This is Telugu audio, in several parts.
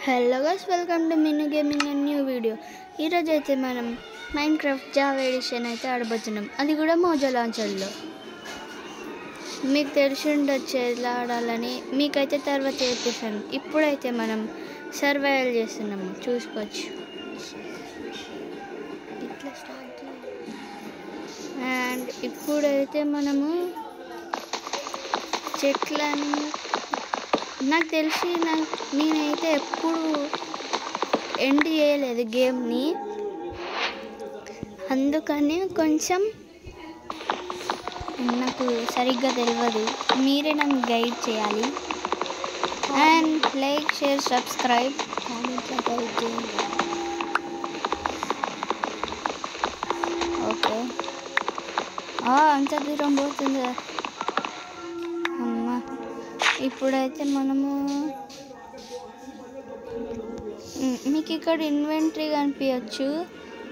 Hello guys, welcome to mini gaming and new video. ఈరోజు అయితే మనం మైన్క్రాఫ్ట్ జావా ఎడిషన్ అయితే ఆడబోతున్నాం, అది కూడా మోజో లాంచర్లో. మీకు తెలిసి ఉండొచ్చు ఎలా ఆడాలని, మీకైతే తర్వాత చెప్పేసాను. ఇప్పుడైతే మనం సర్వైవల్ చేస్తున్నాము, చూసుకోవచ్చు. ఇట్లా స్టార్ట్ అండ్ ఇప్పుడైతే మనము చెట్లని, నాకు తెలిసి నేనైతే ఎప్పుడు ఎండ్ చేయలేదు గేమ్ని, అందుకని కొంచెం నాకు సరిగ్గా తెలియదు. మీరే నన్ను గైడ్ చేయాలి. అండ్ లైక్, షేర్, సబ్స్క్రైబ్, కామెంట్లో గైడ్ చేయండి. ఓకే, అంత దూరం పోతుంది. అమ్మా, ఇప్పుడైతే మనము మీకు ఇక్కడ ఇన్వెంటరీ కనిపించచ్చు,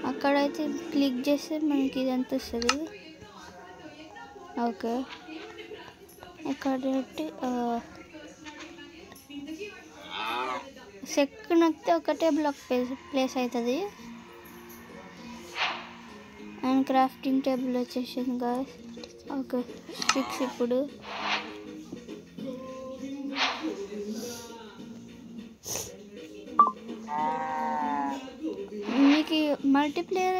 అక్కడైతే క్లిక్ చేస్తే మనకి ఇదంతా వస్తుంది. ఓకే, ఇక్కడ సెక్ నొక్కితే ఒకటే బ్లాక్ ప్లేస్ అవుతుంది. అండ్ క్రాఫ్టింగ్ టేబుల్ వచ్చేసింది గాయ్స్. ఓకే, స్టిక్స్ ఇప్పుడు మీకు మల్టీప్లేయర్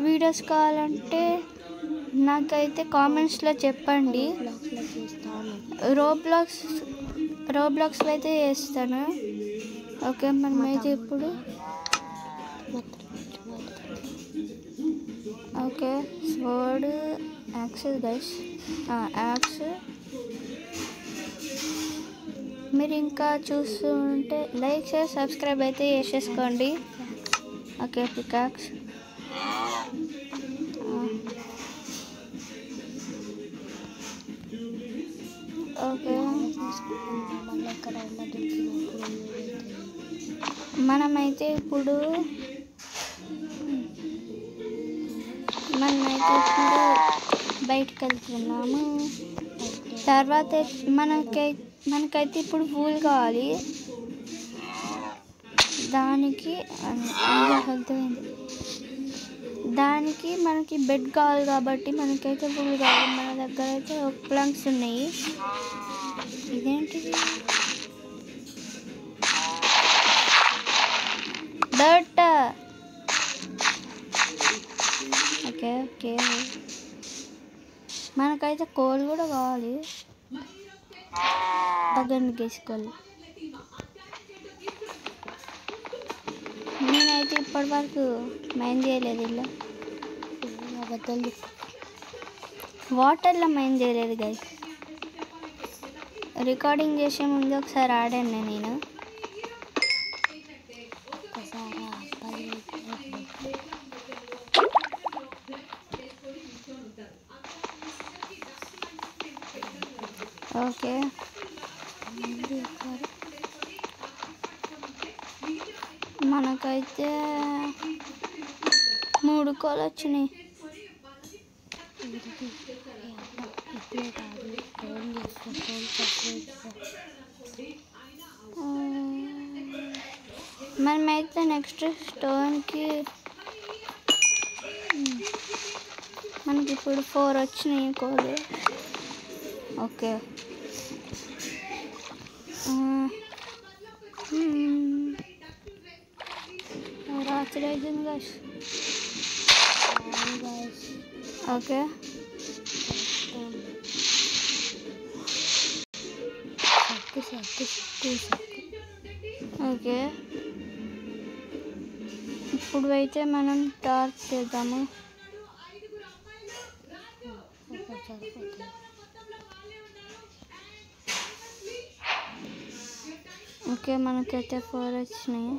వీడియోస్ కావాలంటే నాకైతే కామెంట్స్లో చెప్పండి. రోబ్లాక్స్లో అయితే చేస్తాను. ఓకే, మనమైతే ఇప్పుడు okay sword axe guys, axe. మీరు ఇంకా చూస్తూ ఉంటే లైక్, షేర్, సబ్స్క్రైబ్ అయితే చేసేసుకోండి. Okay, peacocks. ఓకే, మనమైతే ఇప్పుడు బయటకు వెళ్తున్నాము. తర్వాత మనకైతే ఇప్పుడు పూల్ కావాలి. దానికి మనకి బెడ్ కావాలి కాబట్టి మనకైతే పూల్ కావాలి. మన దగ్గర అయితే ప్లంక్స్ ఉన్నాయి. ఇదేంటిది? డర్ట్. ఓకే ఓకే, మనకైతే కోల్ కూడా కావాలి. దగ్గర గీసుకోవాలి. నేనైతే ఇప్పటి వరకు మైన్ చేయలేదు. ఇలా వాటర్లో మైన్ చేయలేదు గైస్. రికార్డింగ్ చేసే ముందు ఒకసారి ఆడాను నేను. ఓకే, మనకైతే 3 కోళ్ళు వచ్చినాయి. మనమైతే నెక్స్ట్ స్టోన్కి మనకి ఇప్పుడు 4 వచ్చినాయి కోళ్ళు. ఓకే, రాత్రి అవుతుంది గాయస్. ఓకే, ఓకే, ఇప్పుడు అయితే మనం టార్చ్ చేద్దాము. ఓకే, మనకైతే 4 వచ్చినాయి.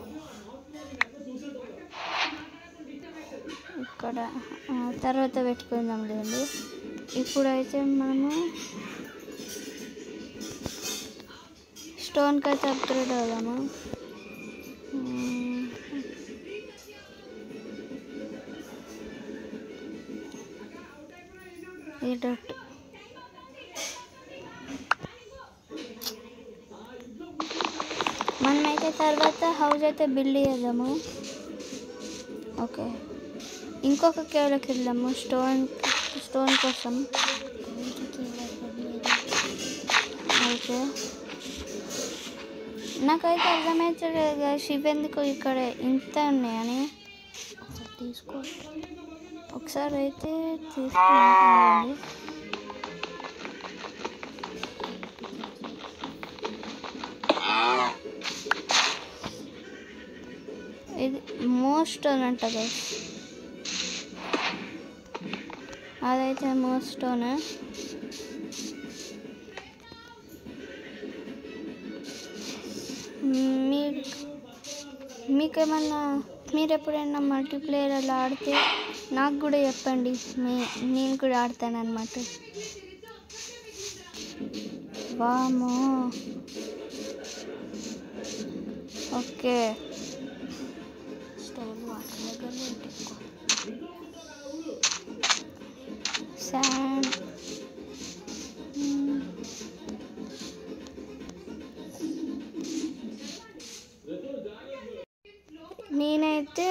ఇక్కడ తర్వాత పెట్టుకుందాం లేండి. ఇప్పుడైతే మనము స్టోన్కి అయితే అప్గ్రేడ్ అవుదాము. ఈ డట్ మనమైతే తర్వాత హౌస్ అయితే బిల్డ్ చేద్దాము. ఓకే, ఇంకొక కేవ్లోకి వెళ్దాము స్టోన్ కోసం. ఓకే, నాకైతే అర్థమవుతలేదు గైస్ ఇవెందుకు ఇక్కడ ఇంత ఉన్నాయని. ఒకసారి అయితే తీసుకున్నాను. ఇది మోస్ట్ అని అంట గైస్, అదైతే మోస్ట్ అని. మీకేమన్నా మీరు ఎప్పుడైనా మల్టీప్లేయర్ అలా ఆడితే నాకు కూడా చెప్పండి, నేను కూడా ఆడతాను అన్నమాట. వామో, ఓకే. శాండ్ నేనైతే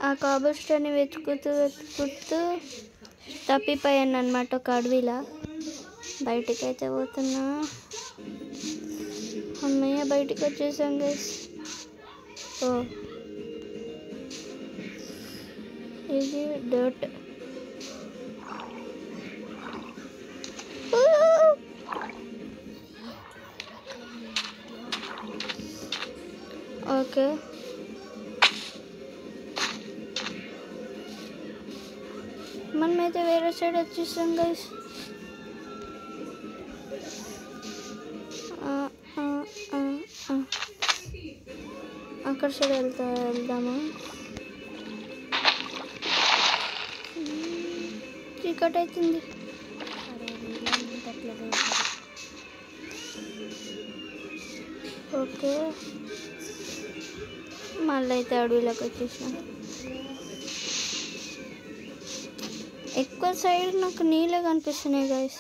ఆ కాబుల్ స్టోన్ని వెతుకుతూ తప్పిపోయాను అనమాట ఒక అడవిలా. బయటికి అయితే పోతున్నా. అమ్మయ్య బయటికి వచ్చేసాం గైస్. ఓ ఇది డర్ట్. ఓకే, మనమైతే వేరే సైడ్ వచ్చేసాం గైస్. అక్కడ సైడ్ వెళ్దాము. చీకటి అవుతుంది. ఓకే, మళ్ళీ అయితే అడవిలోకి వచ్చేసాం. ఎక్కువ సైడ్ నాకు నీళ్ళే కనిపిస్తున్నాయి గైస్.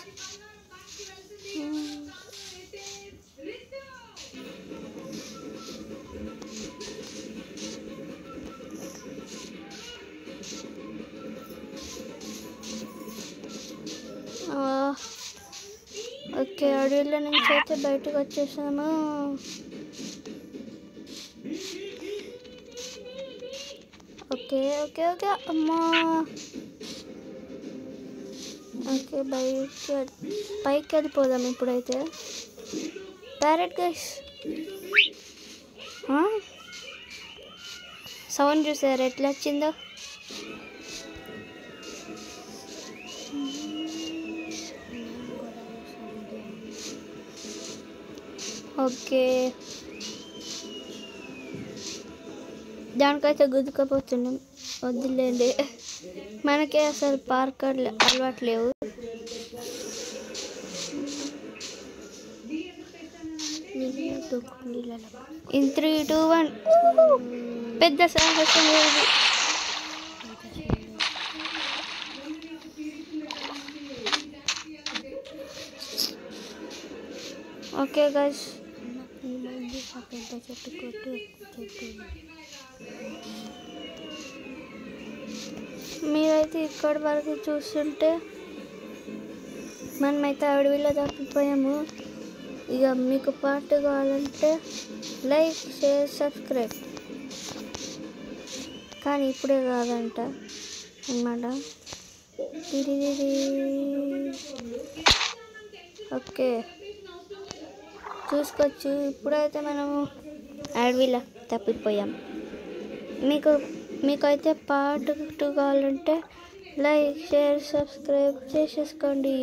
ఓకే, అడవిలో నుంచి అయితే బయటకు వచ్చేసాము. ఓకే ఓకే ఓకే అమ్మా. ఓకే, పైకి వెళ్ళిపోదాం ఇప్పుడైతే. ప్యారెట్ గైస్, సౌండ్ చూసారు ఎట్లా వచ్చిందో. ఓకే, దానికైతే గుద్దుకపోతున్నాం. వద్దులేండి, మనకే అసలు పార్క్ అలవాట్లేవు. ఇన్ 3, 2, 1 పెద్ద సాహసం లేదు. ఓకే గైస్, మీరైతే ఇక్కడి వరకు చూస్తుంటే మనమైతే అడవిలో తప్పిపోయాము. ఇక మీకు పార్ట్ కావాలంటే లైక్, షేర్, సబ్స్క్రైబ్. కానీ ఇప్పుడే కాదంట అన్నమాట. ఓకే, చూసుకోవచ్చు. ఇప్పుడైతే మనము అడవిలో తప్పిపోయాం. మీకైతే పార్ట్ 2 కావాలంటే లైక్, షేర్, సబ్స్క్రైబ్ చేసేసుకోండి.